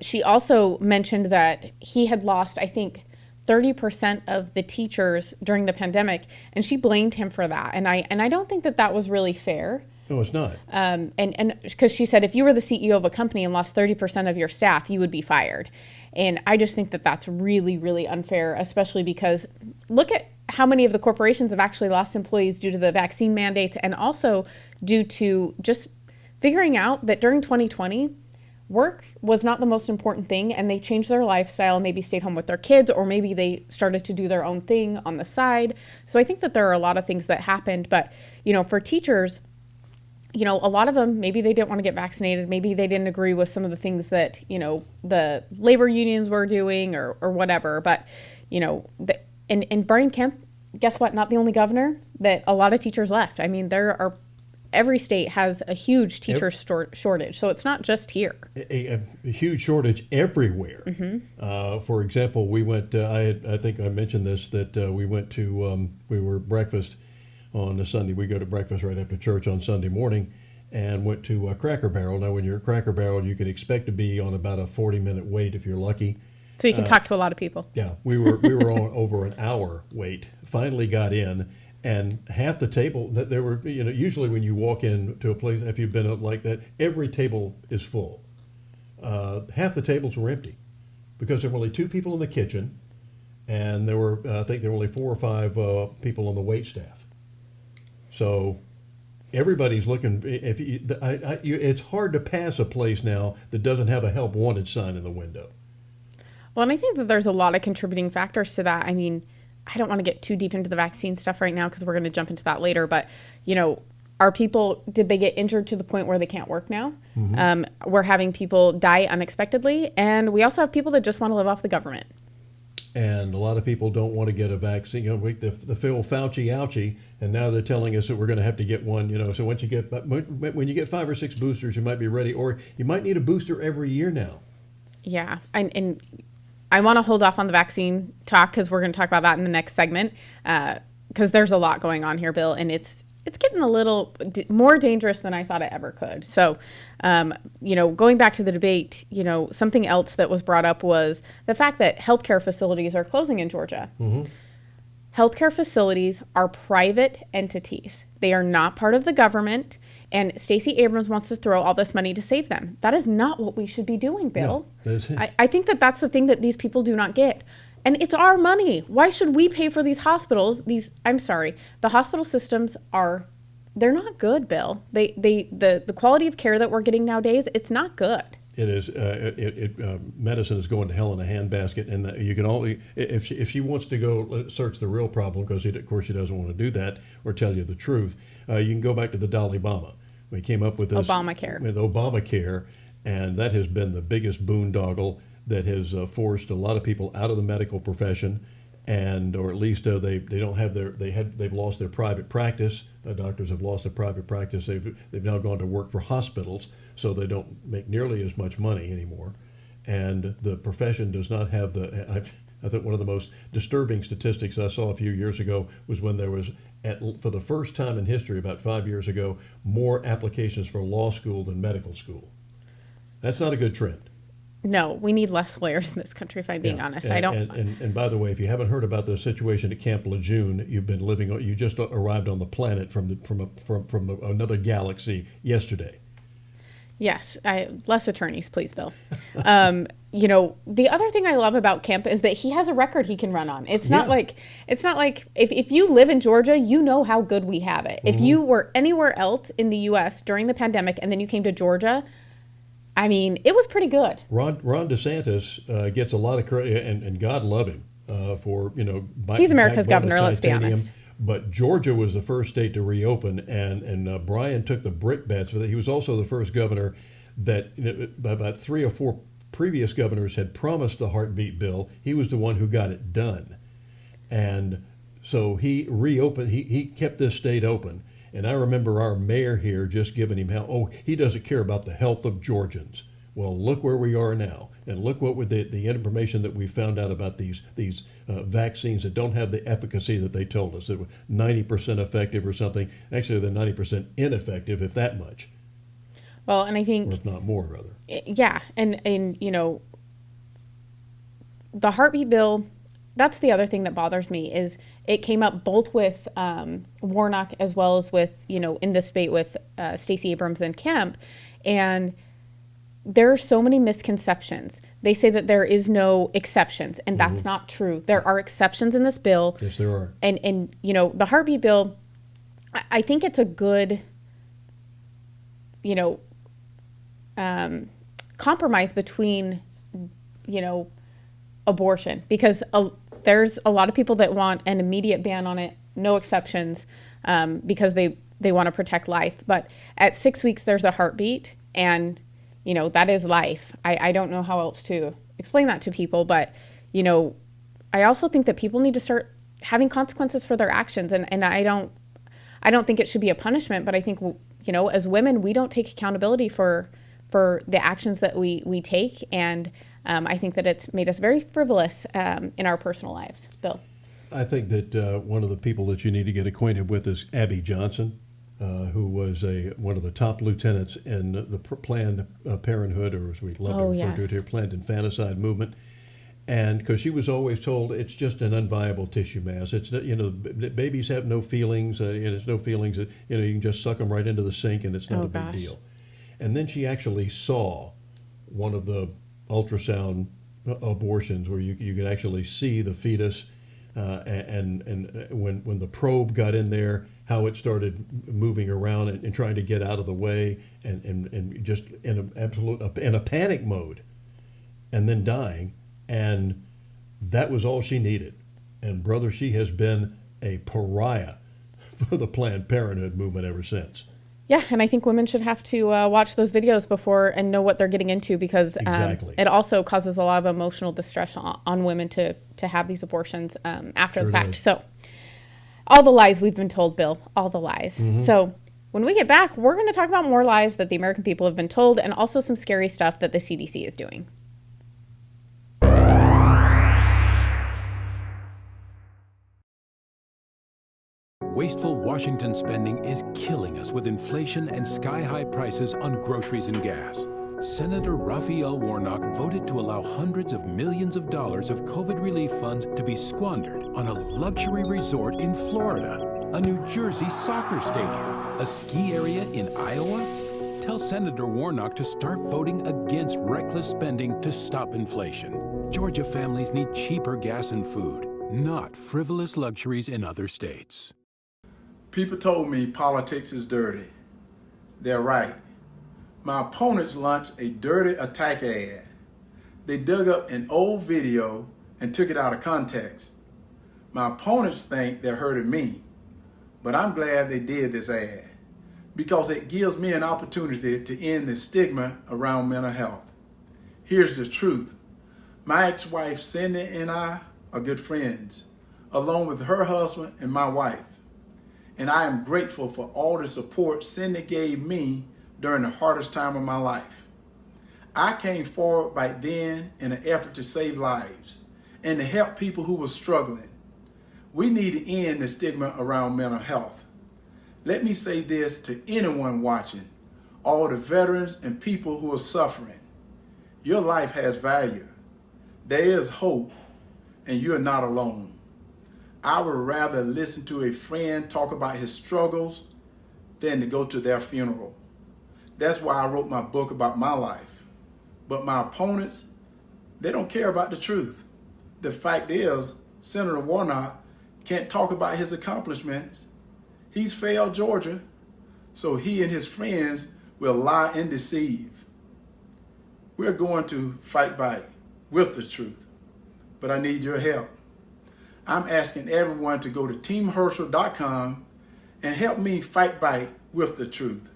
She also mentioned that he had lost, I think, 30% of the teachers during the pandemic, and she blamed him for that. And I don't think that was really fair. No, it's not. And because she said if you were the CEO of a company and lost 30% of your staff, you would be fired. And I just think that that's really, really unfair, especially because look at how many of the corporations have actually lost employees due to the vaccine mandates and also due to just figuring out that during 2020, work was not the most important thing, and they changed their lifestyle, maybe stayed home with their kids, or maybe they started to do their own thing on the side. So I think that there are a lot of things that happened. But, for teachers, a lot of them, maybe they didn't want to get vaccinated. Maybe they didn't agree with some of the things that, the labor unions were doing or whatever. But, and Brian Kemp, guess what? Not the only governor that a lot of teachers left. I mean, every state has a huge teacher shortage. So it's not just here. A huge shortage everywhere. Mm-hmm. For example, we went, I think I mentioned this, that we went to, we were breakfast on a Sunday. We go to breakfast right after church on Sunday morning and went to Cracker Barrel. Now, when you're at Cracker Barrel, you can expect to be on about a 40-minute wait if you're lucky. So you can talk to a lot of people. Yeah, we were on over an hour wait. Finally got in, and half the table, there were, usually when you walk into a place, if you've been like that, every table is full. Half the tables were empty because there were only 2 people in the kitchen, and there were, I think there were only 4 or 5 people on the wait staff. So everybody's looking. It's hard to pass a place now that doesn't have a help wanted sign in the window. Well, and I think that there's a lot of contributing factors to that. I mean, I don't want to get too deep into the vaccine stuff right now because we're going to jump into that later. But, did they get injured to the point where they can't work now? Mm-hmm. We're having people die unexpectedly. And we also have people that just want to live off the government. And a lot of people don't want to get a vaccine. The Phil Fauci ouchie, and now they're telling us that we're going to have to get one. So when you get 5 or 6 boosters, you might be ready, or you might need a booster every year now. Yeah, and I want to hold off on the vaccine talk because we're going to talk about that in the next segment because there's a lot going on here, Bill, and it's getting a little more dangerous than I thought it ever could. So, going back to the debate, something else that was brought up was the fact that healthcare facilities are closing in Georgia. Mm-hmm. Healthcare facilities are private entities. They are not part of the government, and Stacey Abrams wants to throw all this money to save them. That is not what we should be doing, Bill. No, I think that that's the thing that these people do not get. And it's our money. Why should we pay for these hospitals? The hospital systems they're not good, Bill. The quality of care that we're getting nowadays, it's not good. It is. Medicine is going to hell in a handbasket, and you can only if she wants to go search the real problem, because of course she doesn't want to do that or tell you the truth. You can go back to the Dalai Lama. We came up with this Obamacare. With Obamacare, and that has been the biggest boondoggle that has forced a lot of people out of the medical profession, or at least they don't have they've lost their private practice. Doctors have lost their private practice. They've now gone to work for hospitals, so they don't make nearly as much money anymore, and the profession does not have I think one of the most disturbing statistics I saw a few years ago was when there was, for the first time in history, about 5 years ago, more applications for law school than medical school. That's not a good trend. No, we need less lawyers in this country, if I'm being honest. And by the way, if you haven't heard about the situation at Camp Lejeune, you just arrived on the planet from another galaxy yesterday. Yes, less attorneys, please, Bill. The other thing I love about Kemp is that he has a record he can run on. It's not like if you live in Georgia, you know how good we have it. Mm-hmm. If you were anywhere else in the U.S. during the pandemic and then you came to Georgia, I mean, it was pretty good. Ron DeSantis gets a lot of credit, and God love him for he's America's governor. Let's be honest. But Georgia was the first state to reopen, and Brian took the brick bets for that. He was also the first governor that about 3 or 4 previous governors had promised the heartbeat bill. He was the one who got it done, and so he reopened. He kept this state open. And I remember our mayor here just giving him hell. Oh, he doesn't care about the health of Georgians. Well, look where we are now, and look what with the information that we found out about these vaccines that don't have the efficacy that they told us. That were 90% effective or something. Actually, they're 90% ineffective, if that much. Well, and I think, or if not more, rather. Yeah, and you know, the heartbeat bill. That's the other thing that bothers me is it came up both with Warnock as well as with, you know, in this debate with Stacey Abrams and Kemp. And there are so many misconceptions. They say that there is no exceptions, and that's not true. There are exceptions in this bill. Yes, there are. And you know, the heartbeat bill, I think it's a good, you know, compromise between, you know, abortion, because there's a lot of people that want an immediate ban on it, no exceptions, because they want to protect life. But at 6 weeks, there's a heartbeat, and, you know, that is life. I don't know how else to explain that to people, but, you know, I also think that people need to start having consequences for their actions, and I don't think it should be a punishment, but I think, you know, as women, we don't take accountability for the actions that we take, and I think that it's made us very frivolous in our personal lives. Bill? I think that one of the people that you need to get acquainted with is Abby Johnson, who was one of the top lieutenants in the Planned Parenthood, or as we love to refer to it here, Planned Infanticide movement. And because she was always told it's just an unviable tissue mass. It's, you know, babies have no feelings. It's no feelings. You know, you can just suck them right into the sink, and it's not a big deal. And then she actually saw one of the ultrasound abortions where you could actually see the fetus, and when the probe got in there, how it started moving around and trying to get out of the way, and just in a panic mode, and then dying. And that was all she needed. And brother, she has been a pariah for the Planned Parenthood movement ever since. Yeah, and I think women should have to watch those videos before and know what they're getting into, because it also causes a lot of emotional distress on women to have these abortions after the fact. So all the lies we've been told, Bill, all the lies. So when we get back, we're going to talk about more lies that the American people have been told, and also some scary stuff that the CDC is doing. Wasteful Washington spending is killing us with inflation and sky-high prices on groceries and gas. Senator Raphael Warnock voted to allow hundreds of millions of dollars of COVID relief funds to be squandered on a luxury resort in Florida, a New Jersey soccer stadium, a ski area in Iowa. Tell Senator Warnock to start voting against reckless spending to stop inflation. Georgia families need cheaper gas and food, not frivolous luxuries in other states. People told me politics is dirty. They're right. My opponents launched a dirty attack ad. They dug up an old video and took it out of context. My opponents think they're hurting me, but I'm glad they did this ad because it gives me an opportunity to end the stigma around mental health. Here's the truth. My ex-wife Cindy and I are good friends, along with her husband and my wife. And I am grateful for all the support Cindy gave me during the hardest time of my life. I came forward back then in an effort to save lives and to help people who were struggling. We need to end the stigma around mental health. Let me say this to anyone watching, all the veterans and people who are suffering. Your life has value. There is hope, and you're not alone. I would rather listen to a friend talk about his struggles than to go to their funeral. That's why I wrote my book about my life. But my opponents, they don't care about the truth. The fact is, Senator Warnock can't talk about his accomplishments. He's failed Georgia, so he and his friends will lie and deceive. We're going to fight back with the truth, but I need your help. I'm asking everyone to go to teamherschel.com and help me fight back with the truth.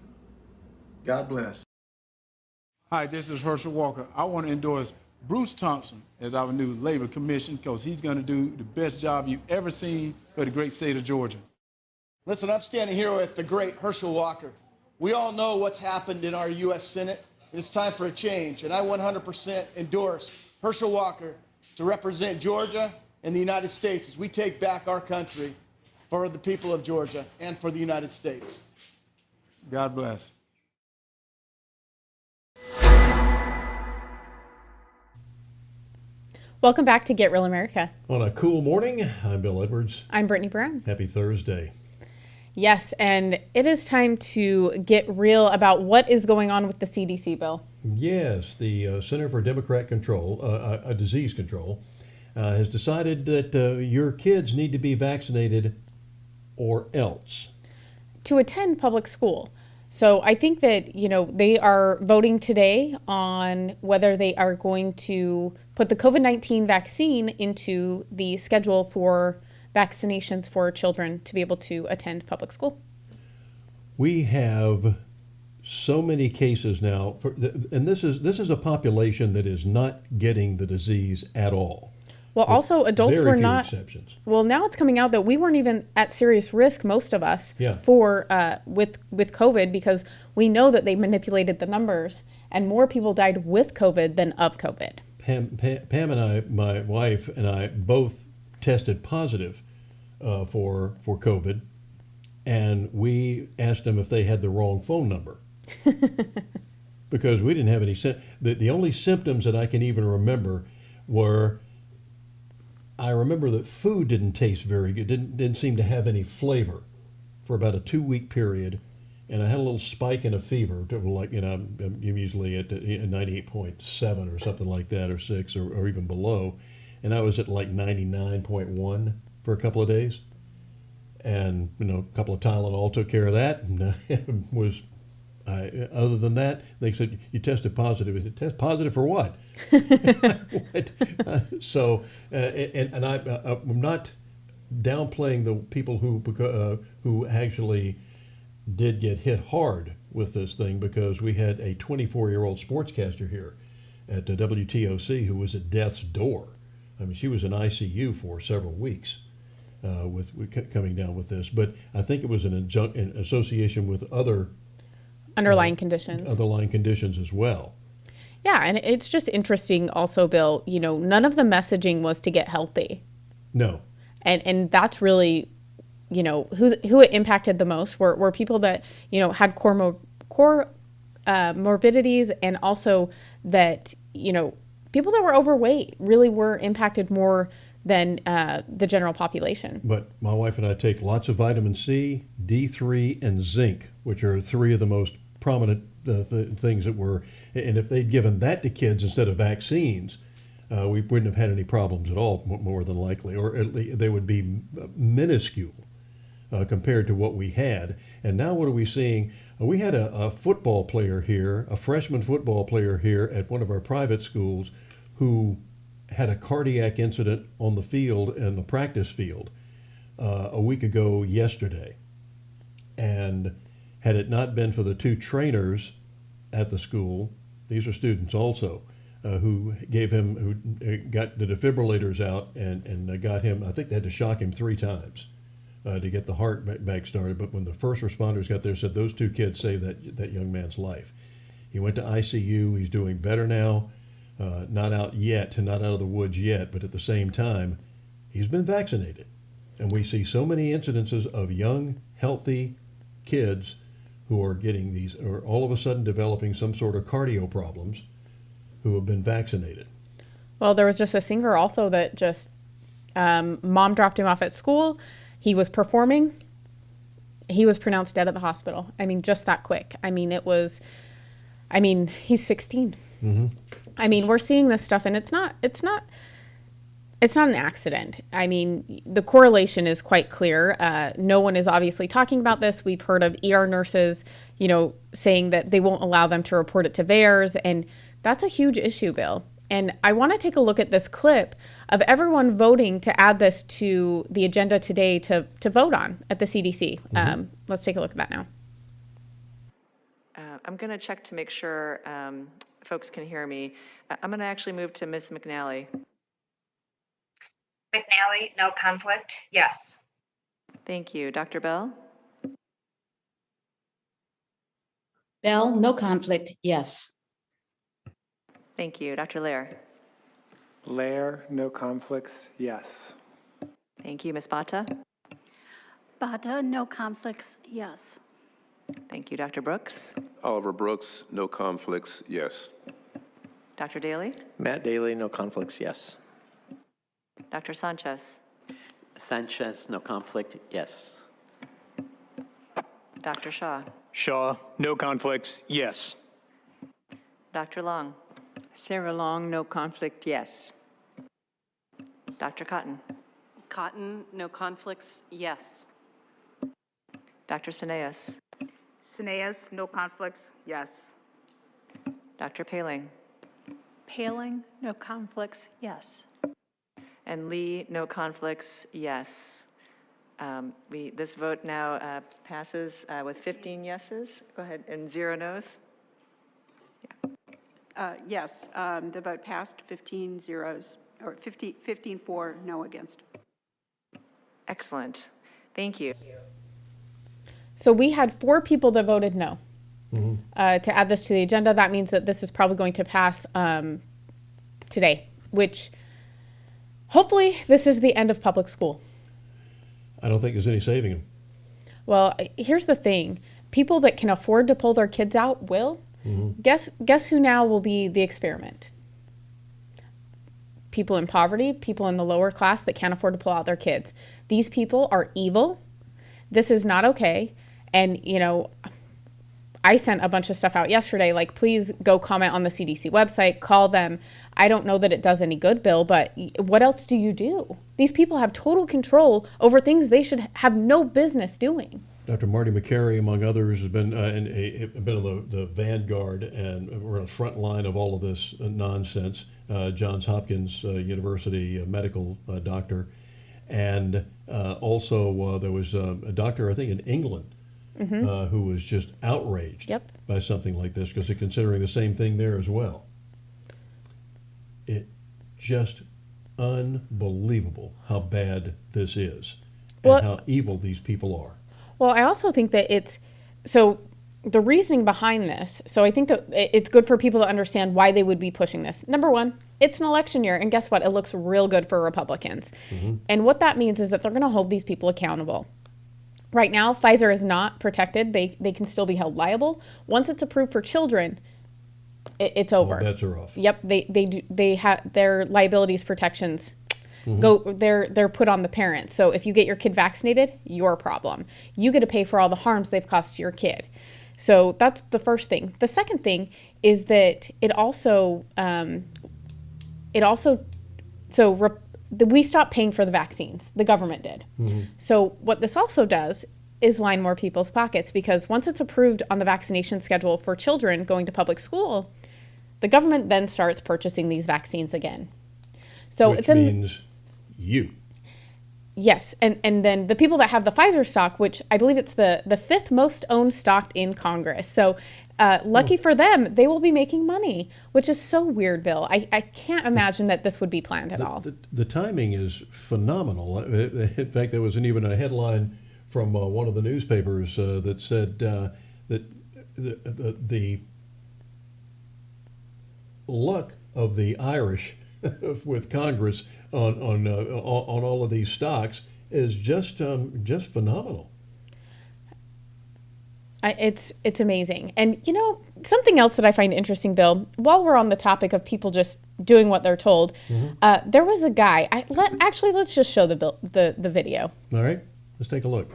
God bless. Hi, this is Herschel Walker. I want to endorse Bruce Thompson as our new labor commission because he's going to do the best job you've ever seen for the great state of Georgia. Listen, I'm standing here with the great Herschel Walker. We all know what's happened in our U.S. Senate. It's time for a change, and I 100% endorse Herschel Walker to represent Georgia and the United States as we take back our country for the people of Georgia and for the United States. God bless. Welcome back to Get Real America. On a cool morning, I'm Bill Edwards. I'm Brittany Brown. Happy Thursday. Yes, and it is time to get real about what is going on with the CDC, Bill. Yes, the Center for Disease Control has decided that your kids need to be vaccinated or else. To attend public school. So I think that, they are voting today on whether they are going to put the COVID-19 vaccine into the schedule for vaccinations for children to be able to attend public school. We have so many cases now, and this is a population that is not getting the disease at all. Well, also adults were not. Exceptions. Well, now it's coming out that we weren't even at serious risk, most of us, for with COVID, because we know that they manipulated the numbers and more people died with COVID than of COVID. Pam and I, my wife and I, both tested positive for COVID, and we asked them if they had the wrong phone number because we didn't have any. The only symptoms that I can even remember were. I remember that food didn't taste very good, didn't seem to have any flavor for about a 2-week period. And I had a little spike in a fever, like, I'm usually at 98.7 or something like that, or 6 or even below. And I was at like 99.1 for a couple of days. And, a couple of Tylenol took care of that. And other than that, they said, you tested positive. I said, test positive for what? So, and I'm not downplaying the people who actually did get hit hard with this thing, because we had a 24-year-old sportscaster here at WTOC who was at death's door. I mean, she was in ICU for several weeks with coming down with this. But I think it was in association with other underlying conditions. Underlying conditions as well. Yeah, and it's just interesting also, Bill, none of the messaging was to get healthy. No. And that's really, who it impacted the most were people that, had core morbidities, and also that, people that were overweight really were impacted more than the general population. But my wife and I take lots of vitamin C, D3, and zinc, which are 3 of the most prominent things that were, and if they'd given that to kids instead of vaccines, we wouldn't have had any problems at all, more than likely, or at least they would be minuscule compared to what we had. And now what are we seeing? We had a football player here, a freshman football player here at one of our private schools, who had a cardiac incident on the field, in the practice field, a week ago yesterday. And had it not been for the 2 trainers at the school, these are students also, who got the defibrillators out and got him, I think they had to shock him 3 times to get the heart back started. But when the first responders got there, said those 2 kids saved that young man's life. He went to ICU. He's doing better now. Not out of the woods yet, but at the same time, he's been vaccinated. And we see so many incidences of young, healthy kids who are getting these, or all of a sudden developing some sort of cardio problems, who have been vaccinated. Well, there was just a singer also that just, mom dropped him off at school. He was performing. He was pronounced dead at the hospital. I mean, just that quick. I mean, he's 16. Mm-hmm. I mean, we're seeing this stuff, and it's not an accident. I mean, the correlation is quite clear. No one is obviously talking about this. We've heard of ER nurses, saying that they won't allow them to report it to VAERS, and that's a huge issue, Bill. And I want to take a look at this clip of everyone voting to add this to the agenda today to vote on at the CDC. Mm-hmm. Let's take a look at that now. I'm going to check to make sure folks can hear me. I'm going to actually move to Ms. McNally. McNally, no conflict, yes. Thank you. Dr. Bell? Bell, no conflict, yes. Thank you. Dr. Lair. Lair, no conflicts, yes. Thank you. Ms. Bata. Bata, no conflicts, yes. Thank you. Dr. Brooks. Oliver Brooks, no conflicts, yes. Dr. Daly. Matt Daly, no conflicts, yes. Dr. Sanchez. Sanchez, no conflict, yes. Dr. Shaw. Shaw, no conflicts, yes. Dr. Long. Sarah Long, no conflict, yes. Dr. Cotton. Cotton, no conflicts, yes. Dr. Sineas. Sineas, no conflicts, yes. Dr. Paling. Paling, no conflicts, yes. And Lee, no conflicts, yes. This vote now passes with 15 yeses. Go ahead, and 0 noes. Yes, the vote passed 15 zeros, or 15 for, no against. Excellent. Thank you. So we had 4 people that voted no. To add this to the agenda, that means that this is probably going to pass today, which hopefully this is the end of public school. I don't think there's any saving them. Well, here's the thing. People that can afford to pull their kids out will. Guess who now will be the experiment? People in poverty, people in the lower class that can't afford to pull out their kids. These people are evil. This is not okay. And, you know, I sent a bunch of stuff out yesterday, like, please go comment on the CDC website, call them. I don't know that it does any good, Bill, but what else do you do? These people have total control over things they should have no business doing. Dr. Marty Makary, among others, has been in the vanguard and we're on the front line of all of this nonsense. Johns Hopkins University medical doctor. And also there was a doctor, I think, in England who was just outraged by something like this because they're considering the same thing there as well. It just unbelievable how bad this is and how evil these people are. Well, I also think that the reasoning behind this, so I think that it's good for people to understand why they would be pushing this. Number one, it's an election year, and guess what? It looks real good for Republicans. And what that means is that they're going to hold these people accountable. Right now, Pfizer is not protected. They can still be held liable. Once it's approved for children, it's over. All bets are off. Yep, they have their liabilities protections. They're put on the parents. So if you get your kid vaccinated, your problem. You get to pay for all the harms they've caused to your kid. So that's the first thing. The second thing is that we stopped paying for the vaccines. The government did. So what this also does is line more people's pockets, because once it's approved on the vaccination schedule for children going to public school, the government then starts purchasing these vaccines again. So which means you. Yes, and then the people that have the Pfizer stock, which I believe it's the 5th most owned stock in Congress. So lucky for them, they will be making money, which is so weird, Bill. I can't imagine that this would be planned at all. The timing is phenomenal. In fact, there wasn't even a headline from one of the newspapers that said that the luck of the Irish with Congress on all of these stocks is just phenomenal. It's amazing. And you know, something else that I find interesting, Bill, while we're on the topic of people just doing what they're told, there was a guy. Let's just show the video. All right, let's take a look.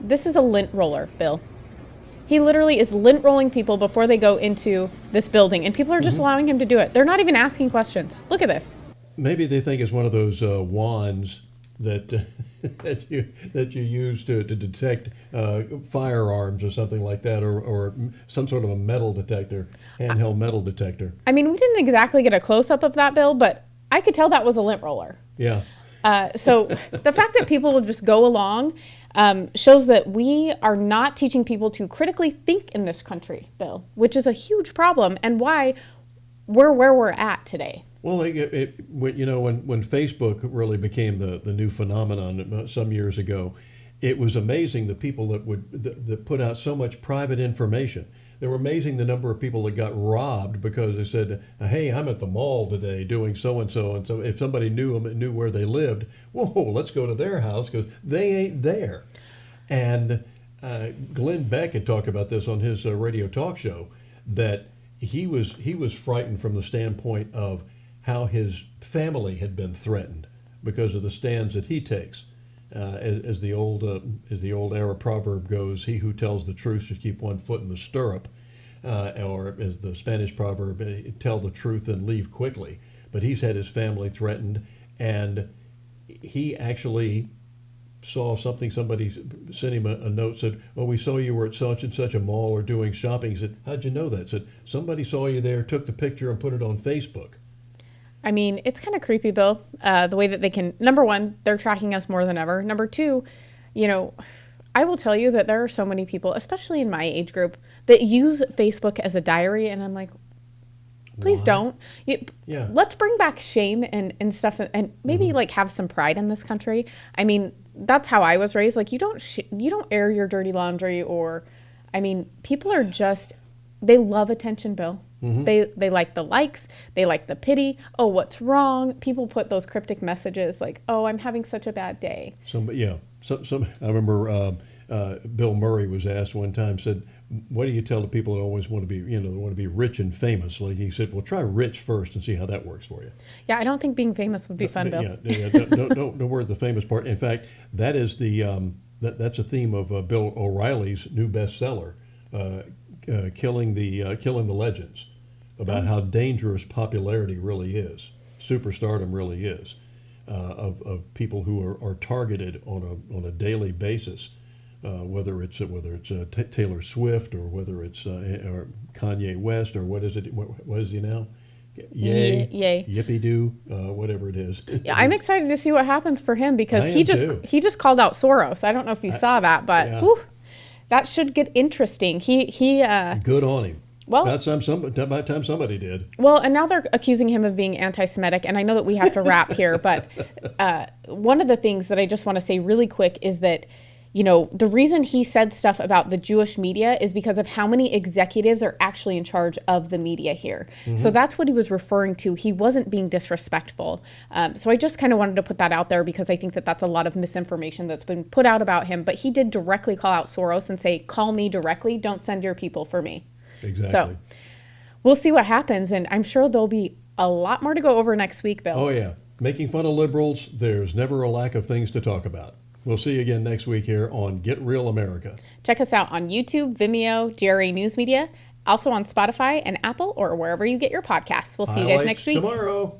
This is a lint roller, Bill. He literally is lint rolling people before they go into this building, and people are just allowing him to do it. They're not even asking questions. Look at this. Maybe they think it's one of those wands that that you use to detect firearms or something like that, or some sort of a metal detector, handheld metal detector. I mean, we didn't exactly get a close-up of that, Bill, but I could tell that was a lint roller. Yeah. So the fact that people will just go along shows that we are not teaching people to critically think in this country, Bill, which is a huge problem and why we're where we're at today. Well, when Facebook really became the new phenomenon some years ago, it was amazing the people that put out so much private information. they were amazing the number of people that got robbed because they said, "Hey, I'm at the mall today doing so and so," and so if somebody knew them and knew where they lived, whoa, let's go to their house because they ain't there. And Glenn Beck had talked about this on his radio talk show, that he was frightened from the standpoint of how his family had been threatened because of the stands that he takes. As the old Arab proverb goes, "He who tells the truth should keep one foot in the stirrup," or as the Spanish proverb, "Tell the truth and leave quickly." But he's had his family threatened, and he actually saw something. Somebody sent him a note, said, "Oh, we saw you were at such and such a mall or doing shopping." He said, "How'd you know that?" Said, "Somebody saw you there, took the picture and put it on Facebook." I mean, it's kind of creepy, Bill, the way that they can, number one, they're tracking us more than ever. Number two, you know, I will tell you that there are so many people, especially in my age group, that use Facebook as a diary. And I'm like, please don't. Let's bring back shame and stuff and maybe like have some pride in this country. I mean, that's how I was raised. Like you don't air your dirty laundry, or, I mean, people are just, they love attention, Bill. They like the likes, they like the pity. Oh, what's wrong? People put those cryptic messages like, "Oh, I'm having such a bad day." I remember Bill Murray was asked one time, said, "What do you tell the people that always want to be, they want to be rich and famous?" Like he said, "Well, try rich first and see how that works for you." Yeah, I don't think being famous would be fun, Bill. Don't worry the famous part. In fact, that is that's a theme of Bill O'Reilly's new bestseller, Killing the Legends, about how dangerous popularity really is, superstardom really is, of people who are targeted on a daily basis, whether it's Taylor Swift or whether it's or Kanye West or what is he now? Yay, yippee doo, whatever it is. Yeah, I'm excited to see what happens for him because he just called out Soros. I don't know if you saw that, but whew, that should get interesting. He good on him. Well, about time somebody did. Well, and now they're accusing him of being anti-Semitic, and I know that we have to wrap here, but one of the things that I just want to say really quick is that, the reason he said stuff about the Jewish media is because of how many executives are actually in charge of the media here. So that's what he was referring to. He wasn't being disrespectful. So I just kind of wanted to put that out there because I think that that's a lot of misinformation that's been put out about him. But he did directly call out Soros and say, "Call me directly. Don't send your people for me." Exactly. So we'll see what happens, and I'm sure there'll be a lot more to go over next week, Bill. Oh, yeah. Making fun of liberals, there's never a lack of things to talk about. We'll see you again next week here on Get Real America. Check us out on YouTube, Vimeo, GRA News Media, also on Spotify and Apple or wherever you get your podcasts. We'll see you guys next week. Tomorrow.